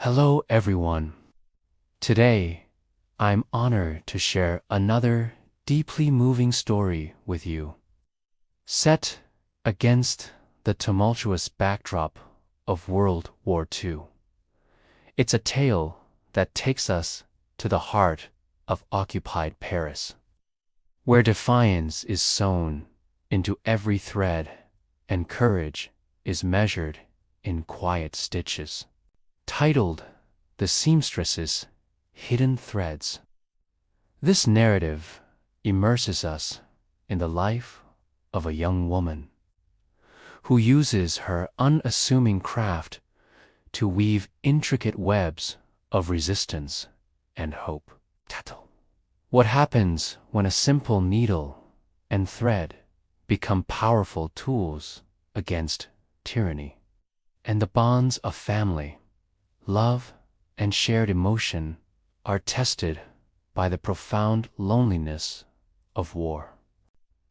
Hello everyone. Today, I'm honored to share another deeply moving story with you. Set against the tumultuous backdrop of World War II. It's a tale that takes us to the heart of occupied Paris, where defiance is sewn into every thread and courage is measured in quiet stitches. Titled The Seamstress's Hidden Threads. This narrative immerses us in the life of a young woman who uses her unassuming craft to weave intricate webs of resistance and hope. What happens when a simple needle and thread become powerful tools against tyranny, and the bonds of family, love, and shared emotion are tested by the profound loneliness of war.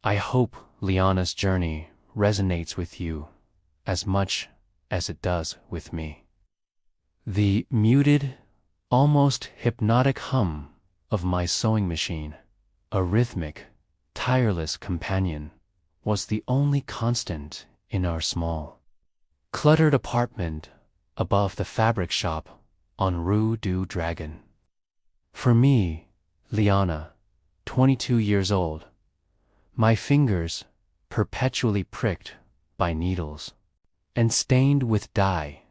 I hope Liana's journey resonates with you as much as it does with me. The muted, almost hypnotic hum of my sewing machine, a rhythmic, tireless companion, was the only constant in our small, cluttered apartment above the fabric shop on Rue du Dragon. For me, Liana, 22 years old, my fingers perpetually pricked by needles and stained with dye,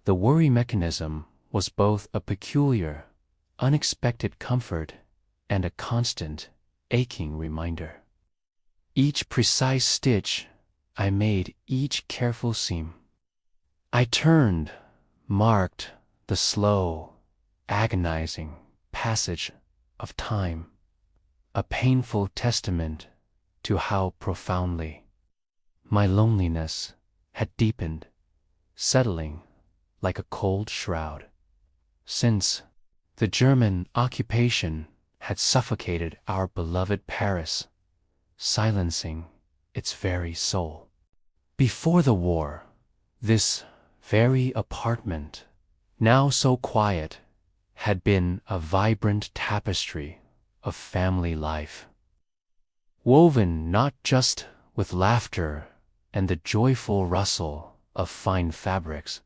the worry mechanism was both a peculiar, unexpected comfort and a constant, aching reminder. Each precise stitch I made, each careful seam I turned, marked the slow, agonizing passage of time, a painful testament to how profoundly my loneliness had deepened, settling like a cold shroud, since the German occupation had suffocated our beloved Paris, silencing its very soul. Before the war, this very apartment, now so quiet, had been a vibrant tapestry of family life, woven not just with laughter and the joyful rustle of fine fabrics,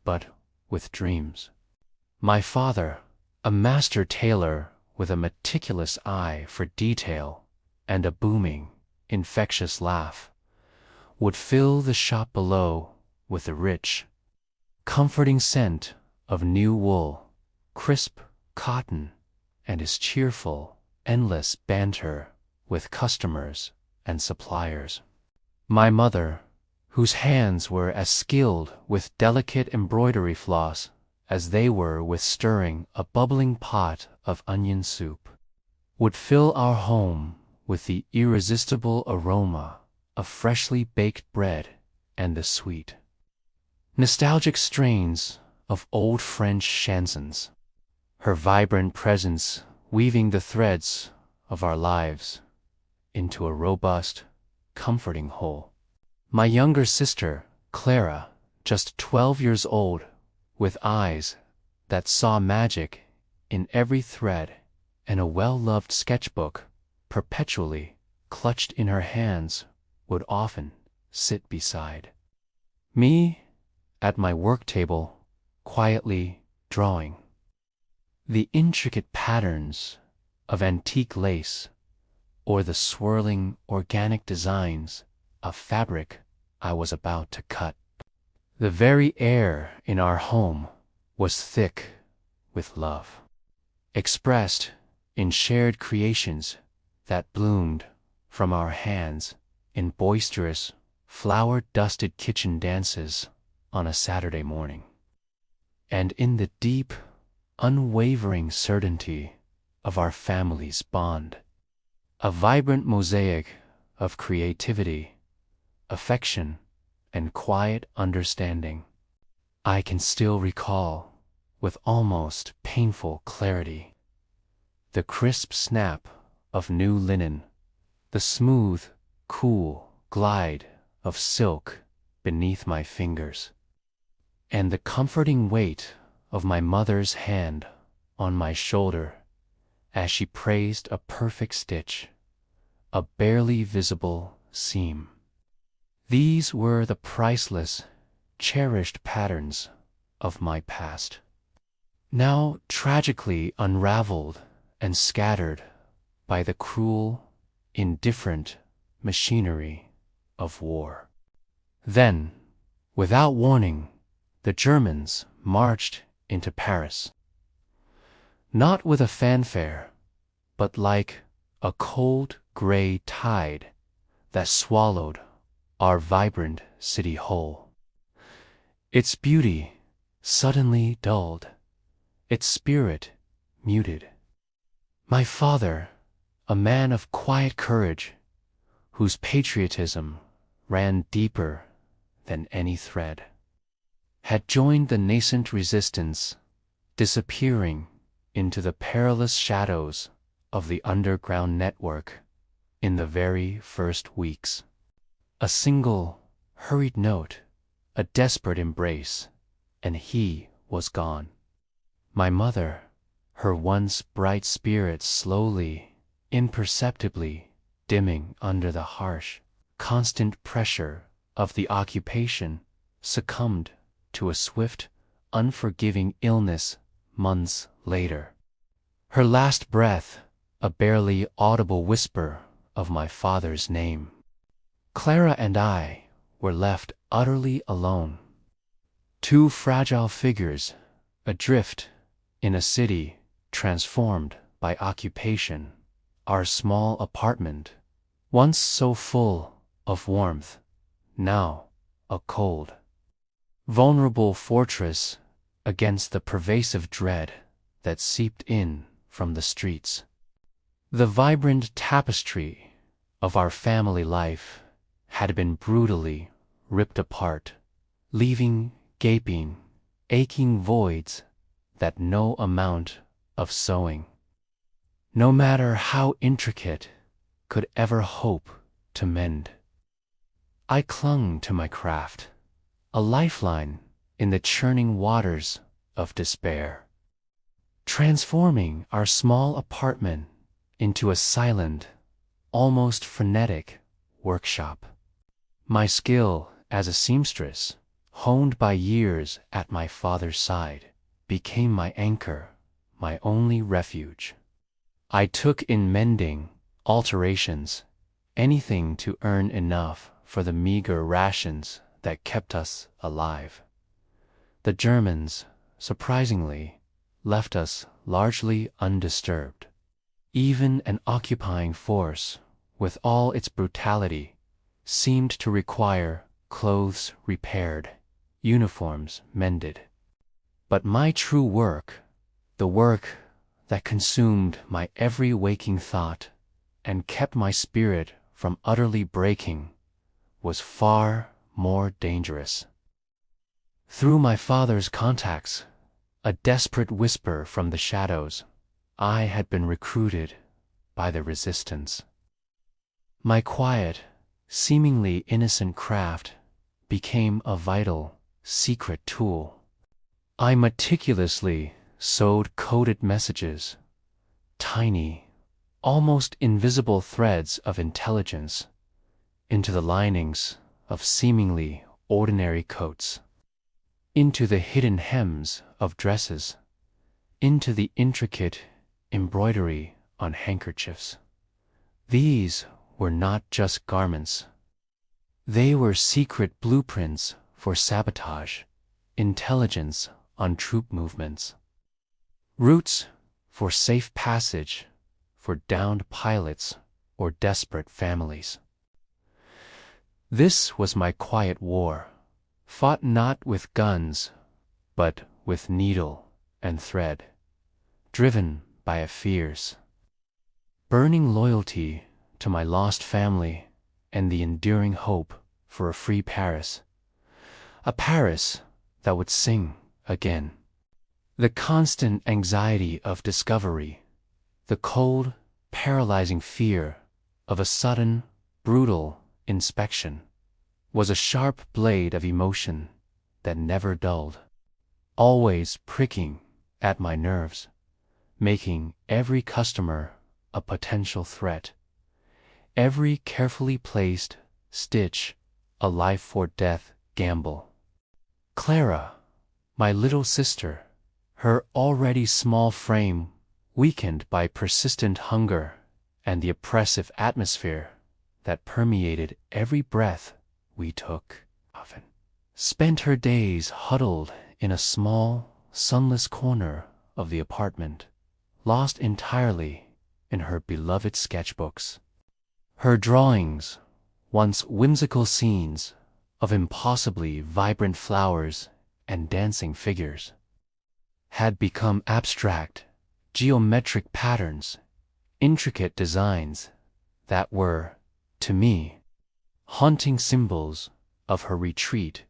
but with dreams. My father, a master tailor with a meticulous eye for detail and a booming, infectious laugh, would fill the shop below with the rich, comforting scent of new wool, crisp cotton, and his cheerful, endless banter with customers and suppliers. My mother, whose hands were as skilled with delicate embroidery floss as they were with stirring a bubbling pot of onion soup, would fill our home with the irresistible aroma of freshly baked bread and the sweet, nostalgic strains of old French chansons, her vibrant presence weaving the threads of our lives into a robust, comforting whole. My younger sister, Clara, just 12 years old, with eyes that saw magic in every thread and a well-loved sketchbook perpetually clutched in her hands, would often sit beside me at my work table, quietly drawing the intricate patterns of antique lace or the swirling organic designs of fabric I was about to cut. The very air in our home was thick with love, expressed in shared creations that bloomed from our hands in boisterous, flower-dusted kitchen dances on a Saturday morning, and in the deep, unwavering certainty of our family's bond, a vibrant mosaic of creativity, affection, and quiet understanding. I can still recall, with almost painful clarity, the crisp snap of new linen, the smooth, cool glide of silk beneath my fingers, and the comforting weight of my mother's hand on my shoulder as she praised a perfect stitch, a barely visible seam. These were the priceless, cherished patterns of my past, now tragically unraveled and scattered by the cruel, indifferent machinery of war. Then, without warning, the Germans marched into Paris. Not with a fanfare, but like a cold gray tide that swallowed our vibrant city whole. Its beauty suddenly dulled, its spirit muted. My father, a man of quiet courage, whose patriotism ran deeper than any thread, had joined the nascent resistance, disappearing into the perilous shadows of the underground network in the very first weeks. A single, hurried note, a desperate embrace, and he was gone. My mother, her once bright spirit slowly, imperceptibly dimming under the harsh, constant pressure of the occupation, succumbed to a swift, unforgiving illness months later. Her last breath, a barely audible whisper of my father's name. Clara and I were left utterly alone. Two fragile figures, adrift in a city transformed by occupation. Our small apartment, once so full of warmth, now a cold, vulnerable fortress against the pervasive dread that seeped in from the streets. The vibrant tapestry of our family life had been brutally ripped apart, leaving gaping, aching voids that no amount of sewing, no matter how intricate, could ever hope to mend. I clung to my craft, a lifeline in the churning waters of despair, transforming our small apartment into a silent, almost frenetic workshop. My skill as a seamstress, honed by years at my father's side, became my anchor, my only refuge. I took in mending, alterations, anything to earn enough for the meager rations that kept us alive. The Germans, surprisingly, left us largely undisturbed. Even an occupying force, with all its brutality, seemed to require clothes repaired, uniforms mended. But my true work, the work that consumed my every waking thought and kept my spirit from utterly breaking, was far more dangerous. Through my father's contacts, a desperate whisper from the shadows, I had been recruited by the resistance. My quiet, seemingly innocent craft became a vital, secret tool. I meticulously sewed coded messages, tiny, almost invisible threads of intelligence, into the linings of seemingly ordinary coats, into the hidden hems of dresses, into the intricate embroidery on handkerchiefs. These were not just garments. They were secret blueprints for sabotage, intelligence on troop movements, routes for safe passage for downed pilots or desperate families. This was my quiet war, fought not with guns, but with needle and thread, driven by a fierce, burning loyalty to my lost family and the enduring hope for a free Paris, a Paris that would sing again. The constant anxiety of discovery, the cold, paralyzing fear of a sudden, brutal inspection, was a sharp blade of emotion that never dulled. always pricking at my nerves, making every customer a potential threat, every carefully placed stitch a life-or-death gamble. Clara, my little sister, her already small frame weakened by persistent hunger and the oppressive atmosphere that permeated every breath we took, often spent her days huddled in a small, sunless corner of the apartment, lost entirely in her beloved sketchbooks. Her drawings, once whimsical scenes of impossibly vibrant flowers and dancing figures, had become abstract, geometric patterns, intricate designs that were, to me, haunting symbols of her retreat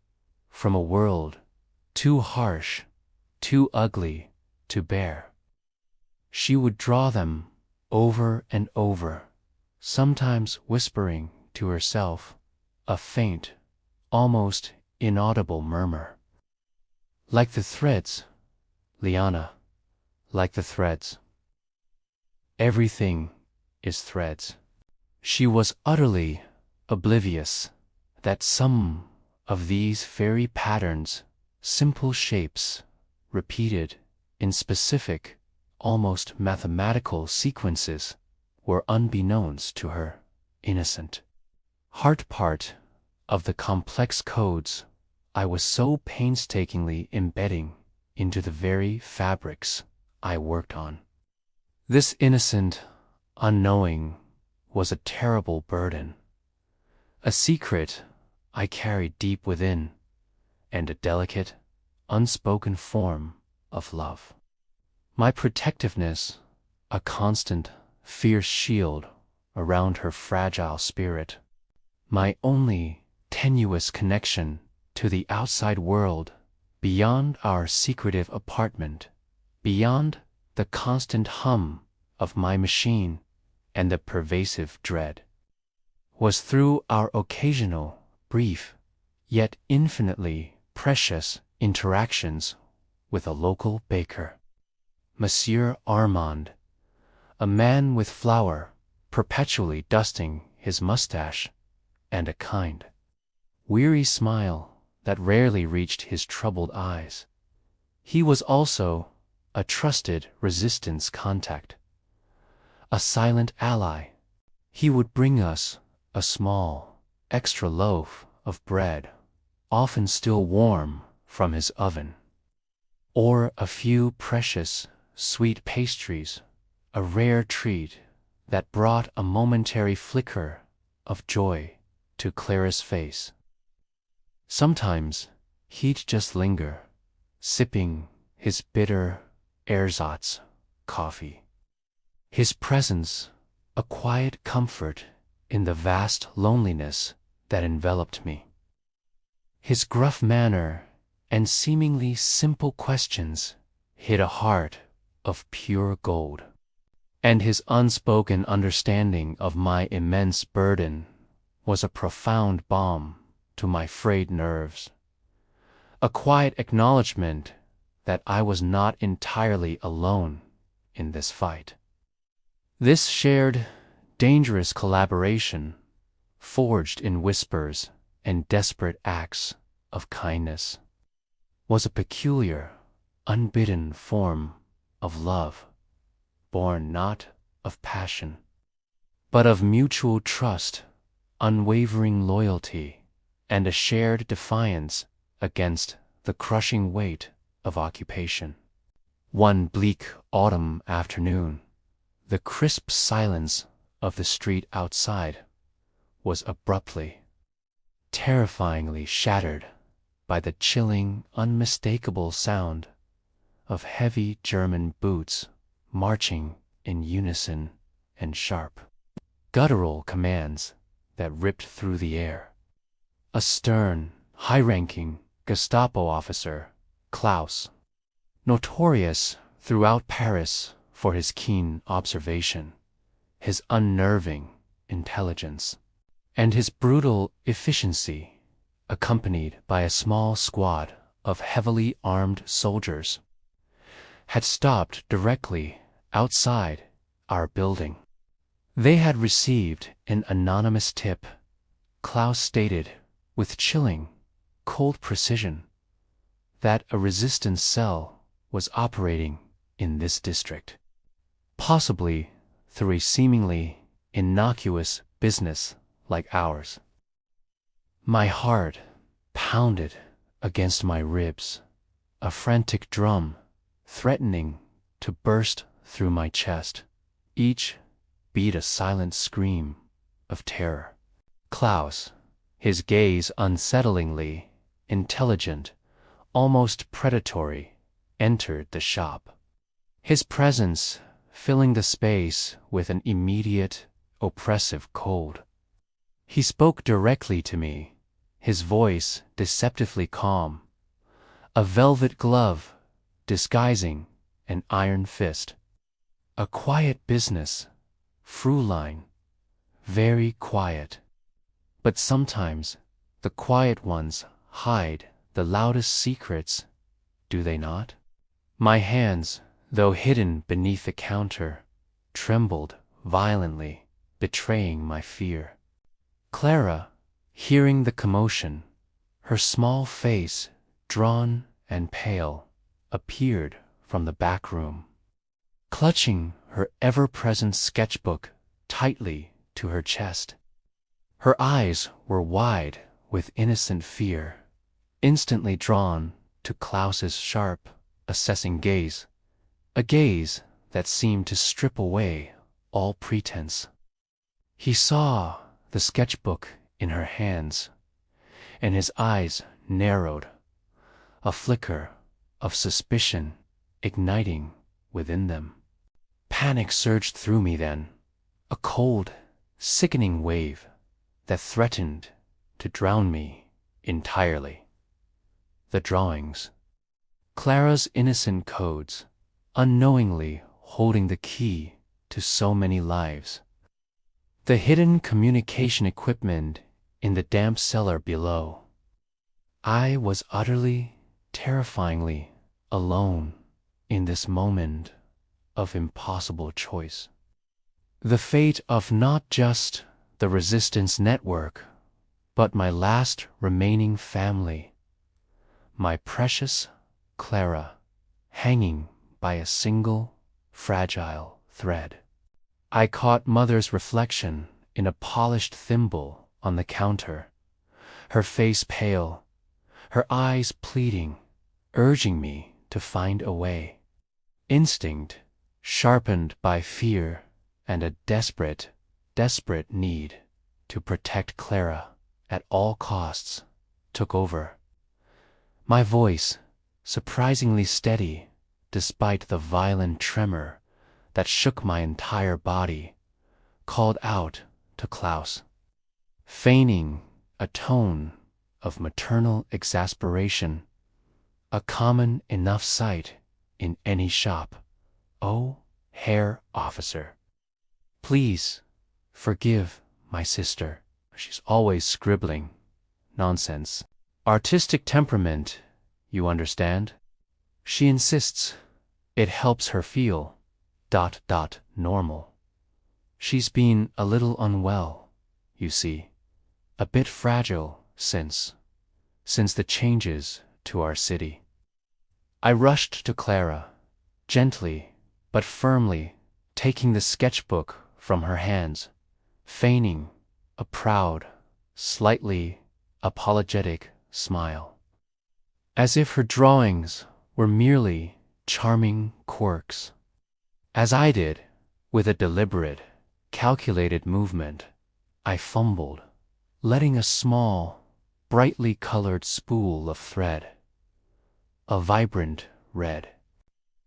from a world too harsh, too ugly to bear. She would draw them over and over, sometimes whispering to herself a faint, almost inaudible murmur. Like the threads, Liana, like the threads. Everything is threads. She was utterly oblivious that some of these fairy patterns, simple shapes, repeated in specific, almost mathematical sequences, were unbeknownst to her innocent heart part of the complex codes I was so painstakingly embedding into the very fabrics I worked on. This innocent unknowing was a terrible burden, a secret I carried deep within, and a delicate, unspoken form of love. My protectiveness, a constant, fierce shield around her fragile spirit, my only tenuous connection to the outside world beyond our secretive apartment, beyond the constant hum of my machine and the pervasive dread, was through our occasional, brief, yet infinitely precious interactions with a local baker, Monsieur Armand, a man with flour perpetually dusting his mustache and a kind, weary smile that rarely reached his troubled eyes. He was also a trusted resistance contact, a silent ally. He would bring us a small, extra loaf of bread, often still warm from his oven, or a few precious, sweet pastries, a rare treat that brought a momentary flicker of joy to Clara's face. Sometimes he'd just linger, sipping his bitter ersatz coffee. His presence, a quiet comfort in the vast loneliness that enveloped me. His gruff manner and seemingly simple questions hid a heart of pure gold. And his unspoken understanding of my immense burden was a profound balm to my frayed nerves, a quiet acknowledgement that I was not entirely alone in this fight. This shared, dangerous collaboration, forged in whispers and desperate acts of kindness, was a peculiar, unbidden form of love, born not of passion, but of mutual trust, unwavering loyalty, and a shared defiance against the crushing weight of occupation. One bleak autumn afternoon, the crisp silence of the street outside was abruptly, terrifyingly shattered by the chilling, unmistakable sound of heavy German boots marching in unison and sharp, guttural commands that ripped through the air. A stern, high-ranking Gestapo officer, Klaus, notorious throughout Paris for his keen observation, his unnerving intelligence, and his brutal efficiency, accompanied by a small squad of heavily armed soldiers had stopped directly outside our building. They had received an anonymous tip. Klaus stated with chilling, cold precision that a resistance cell was operating in this district, possibly through a seemingly innocuous business like ours. My heart pounded against my ribs, a frantic drum threatening to burst through my chest. Each beat a silent scream of terror. Klaus, his gaze unsettlingly intelligent, almost predatory, entered the shop. His presence filling the space with an immediate, oppressive cold. He spoke directly to me, his voice deceptively calm, a velvet glove disguising an iron fist. A quiet business, Fräulein, very quiet. But sometimes the quiet ones hide the loudest secrets, do they not? My hands, though hidden beneath the counter, trembled violently, betraying my fear. Clara, hearing the commotion, her small face, drawn and pale, appeared from the back room, clutching her ever-present sketchbook tightly to her chest. Her eyes were wide with innocent fear, instantly drawn to Klaus's sharp, assessing gaze, a gaze that seemed to strip away all pretense. He saw the sketchbook in her hands, and his eyes narrowed, a flicker of suspicion igniting within them. Panic surged through me then, a cold, sickening wave that threatened to drown me entirely. The drawings, Clara's innocent codes, unknowingly holding the key to so many lives. The hidden communication equipment in the damp cellar below. I was utterly, terrifyingly alone in this moment of impossible choice. The fate of not just the resistance network, but my last remaining family, my precious Clara, hanging by a single, fragile thread. I caught Mother's reflection in a polished thimble on the counter, her face pale, her eyes pleading, urging me to find a way. Instinct, sharpened by fear and a desperate, desperate need to protect Clara at all costs, took over. My voice, surprisingly steady despite the violent tremor that shook my entire body, called out to Klaus, feigning a tone of maternal exasperation, a common enough sight in any shop. "Oh, Herr Officer, please forgive my sister. She's always scribbling. Nonsense. Artistic temperament, you understand. She insists it helps her feel ... normal. She's been a little unwell, you see, a bit fragile since the changes to our city." I rushed to Clara, gently but firmly taking the sketchbook from her hands, feigning a proud, slightly apologetic smile, as if her drawings were merely charming quirks. As I did, with a deliberate, calculated movement, I fumbled, letting a small, brightly colored spool of thread, a vibrant red,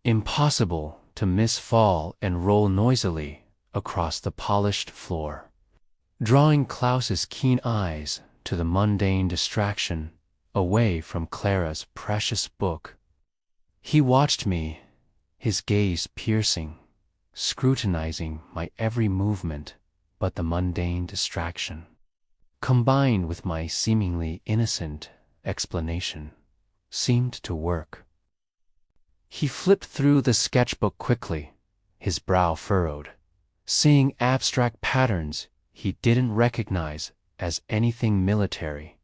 impossible to miss, fall and roll noisily across the polished floor, drawing Klaus's keen eyes to the mundane distraction away from Clara's precious book. He watched me, his gaze piercing, scrutinizing my every movement but the mundane distraction, combined with my seemingly innocent explanation, seemed to work. He flipped through the sketchbook quickly, his brow furrowed, seeing abstract patterns he didn't recognize as anything military.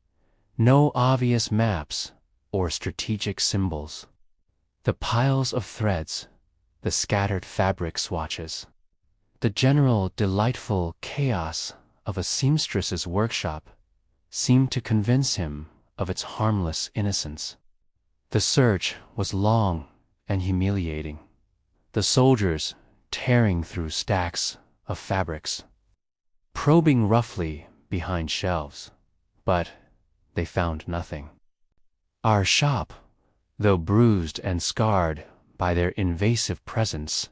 No obvious maps or strategic symbols. The piles of threads, the scattered fabric swatches, the general delightful chaos of a seamstress's workshop seemed to convince him of its harmless innocence. The search was long and humiliating. The soldiers tearing through stacks of fabrics, probing roughly behind shelves, but they found nothing. Our shop, though bruised and scarred by their invasive presence,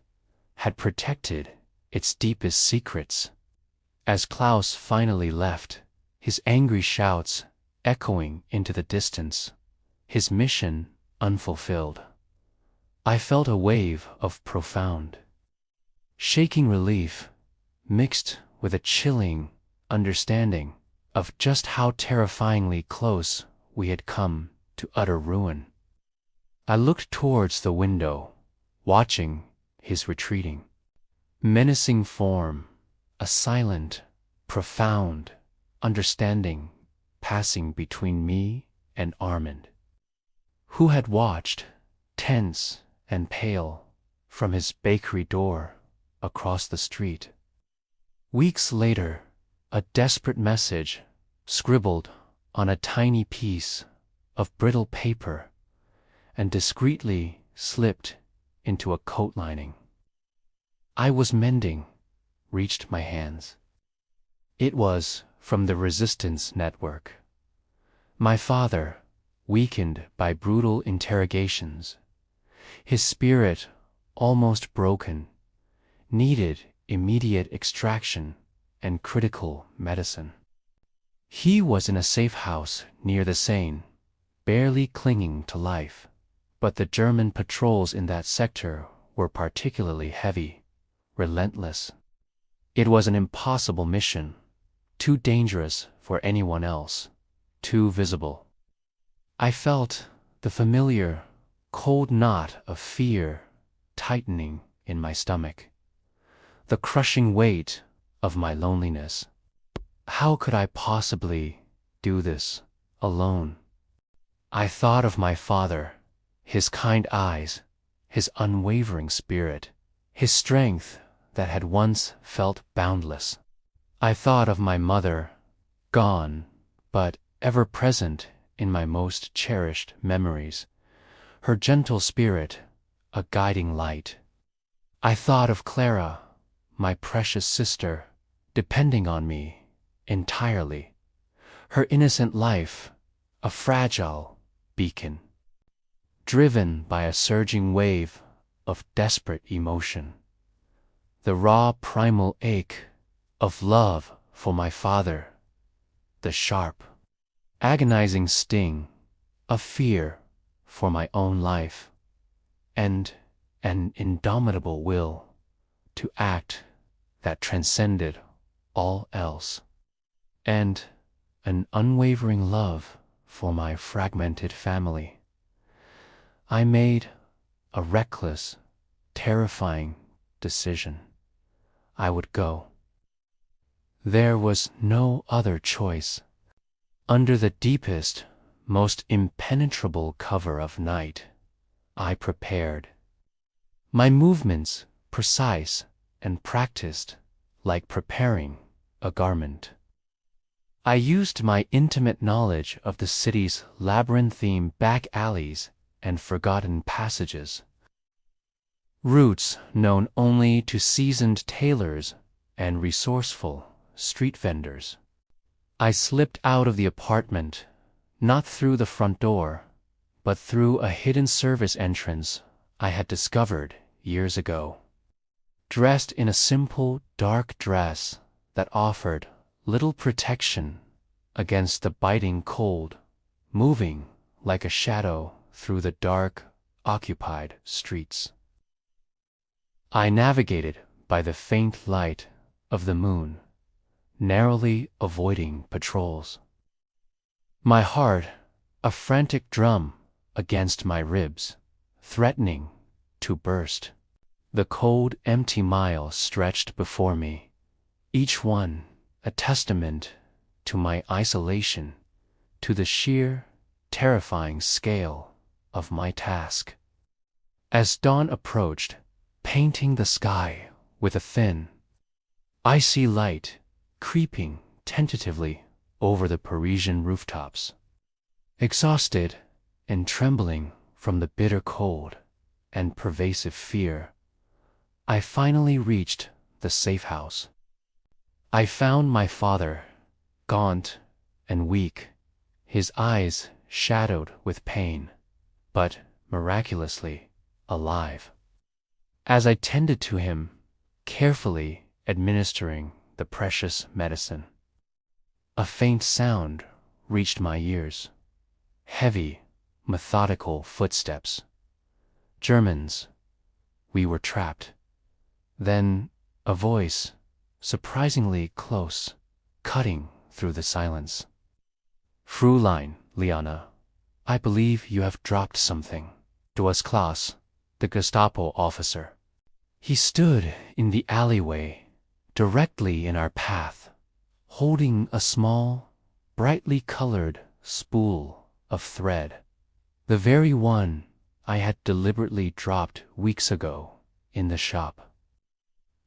had protected its deepest secrets. As Klaus finally left, his angry shouts echoing into the distance, his mission unfulfilled, I felt a wave of profound, shaking relief mixed with a chilling understanding of just how terrifyingly close we had come to utter ruin. I looked towards the window, watching his retreating, menacing form, a silent, profound understanding passing between me and Armand, who had watched, tense and pale, from his bakery door across the street. Weeks later, a desperate message, scribbled on a tiny piece of brittle paper and discreetly slipped into a coat lining I was mending, reached my hands. It was from the resistance network. My father, weakened by brutal interrogations, his spirit almost broken, needed immediate extraction and critical medicine. He was in a safe house near the Seine, barely clinging to life, but the German patrols in that sector were particularly heavy, relentless. It was an impossible mission, too dangerous for anyone else, too visible. I felt the familiar, cold knot of fear tightening in my stomach, the crushing weight of my loneliness. How could I possibly do this alone? I thought of my father, his kind eyes, his unwavering spirit, his strength that had once felt boundless. I thought of my mother, gone, but ever present in my most cherished memories, her gentle spirit, a guiding light. I thought of Clara, my precious sister, depending on me entirely, her innocent life, a fragile beacon, driven by a surging wave of desperate emotion. The raw primal ache of love for my father, the sharp, agonizing sting of fear for my own life, and an indomitable will to act that transcended all else, and an unwavering love for my fragmented family. I made a reckless, terrifying decision. I would go. There was no other choice. Under the deepest, most impenetrable cover of night, I prepared. My movements precise and practiced, like preparing a garment. I used my intimate knowledge of the city's labyrinthine back alleys and forgotten passages, routes known only to seasoned tailors and resourceful street vendors. I slipped out of the apartment, not through the front door, but through a hidden service entrance I had discovered years ago. Dressed in a simple, dark dress that offered little protection against the biting cold, moving like a shadow through the dark, occupied streets. I navigated by the faint light of the moon, narrowly avoiding patrols. My heart, a frantic drum, against my ribs, threatening to burst. The cold, empty miles stretched before me, each one a testament to my isolation, to the sheer, terrifying scale of my task. As dawn approached, painting the sky with a thin, icy light creeping tentatively over the Parisian rooftops. Exhausted and trembling from the bitter cold and pervasive fear, I finally reached the safe house. I found my father, gaunt and weak, his eyes shadowed with pain, but miraculously alive. As I tended to him, carefully administering the precious medicine, a faint sound reached my ears. Heavy, methodical footsteps. Germans. We were trapped. Then a voice, surprisingly close, cutting through the silence. Fräulein Liana, I believe you have dropped something. It was Klaus, the Gestapo officer. He stood in the alleyway, directly in our path, holding a small, brightly colored spool of thread, the very one I had deliberately dropped weeks ago in the shop.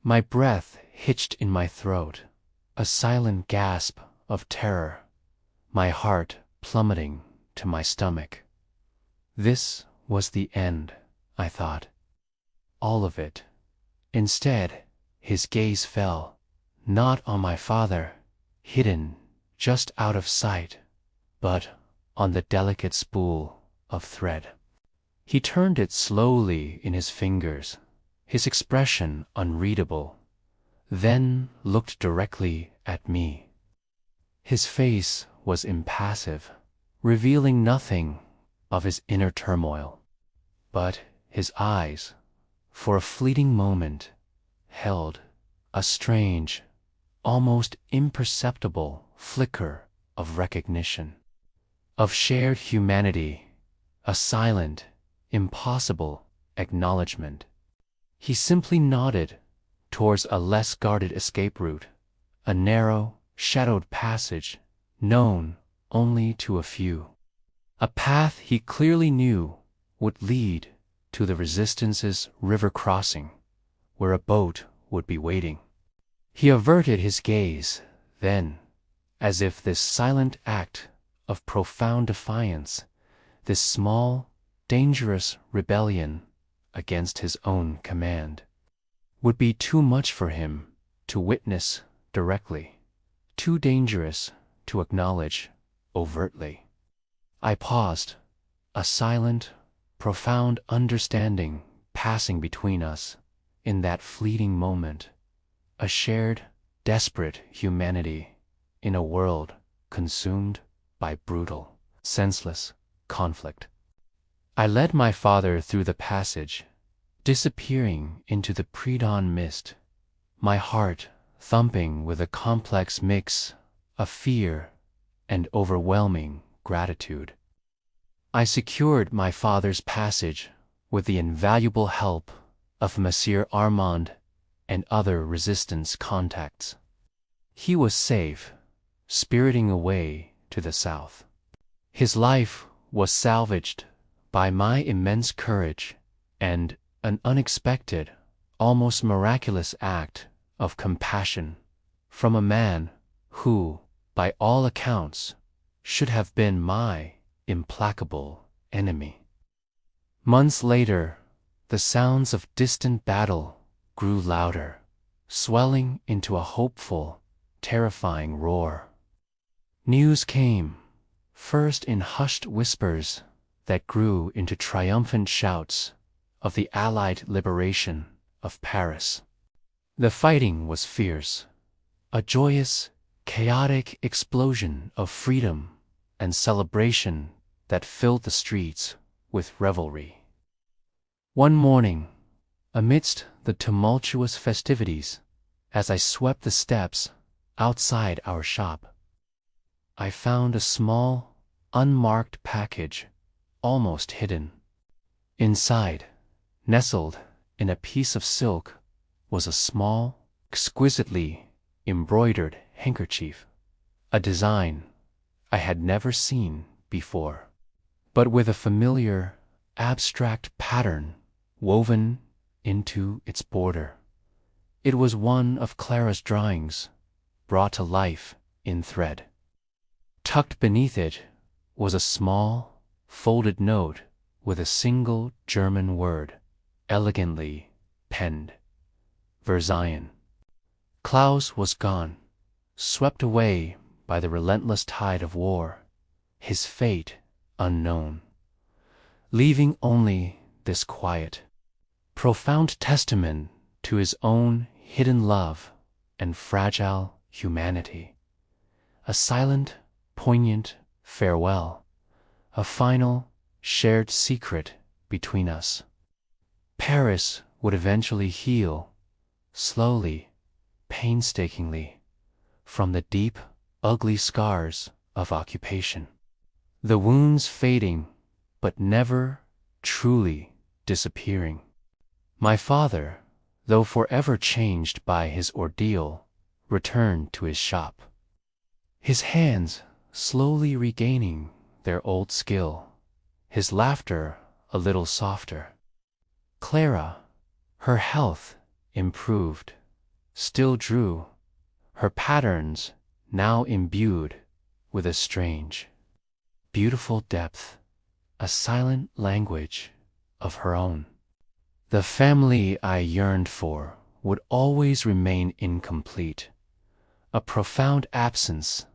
My breath hitched in my throat, a silent gasp of terror, my heart plummeting to my stomach. This was the end, I thought. All of it. Instead, his gaze fell, not on my father, hidden just out of sight, but on the delicate spool of thread. He turned it slowly in his fingers, his expression unreadable, then looked directly at me. His face was impassive, revealing nothing of his inner turmoil, but his eyes, for a fleeting moment, held a strange, almost imperceptible flicker of recognition, of shared humanity, a silent, impossible acknowledgement. He simply nodded towards a less guarded escape route, a narrow, shadowed passage known only to a few. A path he clearly knew would lead to the Resistance's river crossing, where a boat would be waiting. He averted his gaze, then, as if this silent act of profound defiance, this small, dangerous rebellion against his own command, would be too much for him to witness directly, too dangerous to acknowledge overtly. I paused, a silent, profound understanding passing between us in that fleeting moment, a shared, desperate humanity in a world consumed by brutal, senseless conflict. I led my father through the passage, disappearing into the pre-dawn mist, my heart thumping with a complex mix of fear and overwhelming gratitude. I secured my father's passage with the invaluable help of Monsieur Armand and other resistance contacts. He was safe, spiriting away to the south. His life was salvaged by my immense courage and an unexpected, almost miraculous act of compassion from a man who, by all accounts, should have been my implacable enemy. Months later, the sounds of distant battle grew louder, swelling into a hopeful, terrifying roar. News came, first in hushed whispers that grew into triumphant shouts of the Allied liberation of Paris. The fighting was fierce, a joyous, chaotic explosion of freedom and celebration that filled the streets with revelry. One morning, amidst the tumultuous festivities, as I swept the steps outside our shop, I found a small, unmarked package almost hidden. Inside, nestled in a piece of silk, was a small, exquisitely embroidered handkerchief, a design I had never seen before, but with a familiar, abstract pattern woven into its border. It was one of Clara's drawings, brought to life in thread. Tucked beneath it was a small, folded note with a single German word, elegantly penned: Verzeihn. Klaus was gone, swept away by the relentless tide of war, his fate unknown, leaving only this quiet, profound testament to his own hidden love and fragile humanity. A silent, poignant farewell, a final, shared secret between us. Paris would eventually heal, slowly, painstakingly, from the deep, ugly scars of occupation. The wounds fading, but never truly disappearing. My father, though forever changed by his ordeal, returned to his shop, his hands slowly regaining their old skill, his laughter a little softer. Clara, her health improved, still drew, her patterns now imbued with a strange, beautiful depth, a silent language of her own. The family I yearned for would always remain incomplete, a profound absence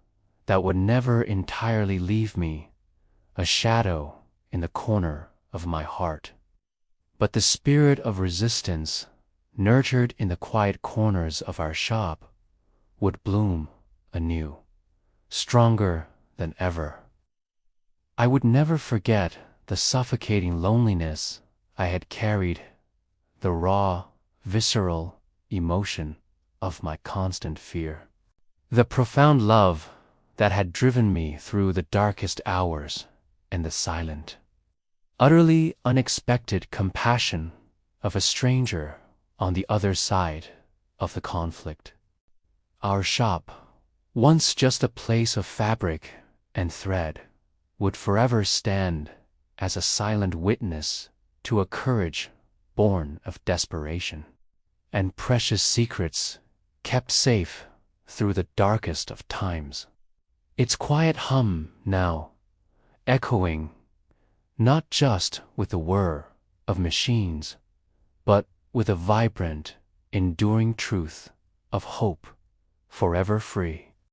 that would never entirely leave me, a shadow in the corner of my heart. But the spirit of resistance, nurtured in the quiet corners of our shop, would bloom anew, stronger than ever. I would never forget the suffocating loneliness I had carried, the raw, visceral emotion of my constant fear. The profound love that had driven me through the darkest hours and the silent, utterly unexpected compassion of a stranger on the other side of the conflict. Our shop, once just a place of fabric and thread, would forever stand as a silent witness to a courage born of desperation, and precious secrets kept safe through the darkest of times. Its quiet hum now, echoing not just with the whir of machines, but with a vibrant, enduring truth of hope forever free.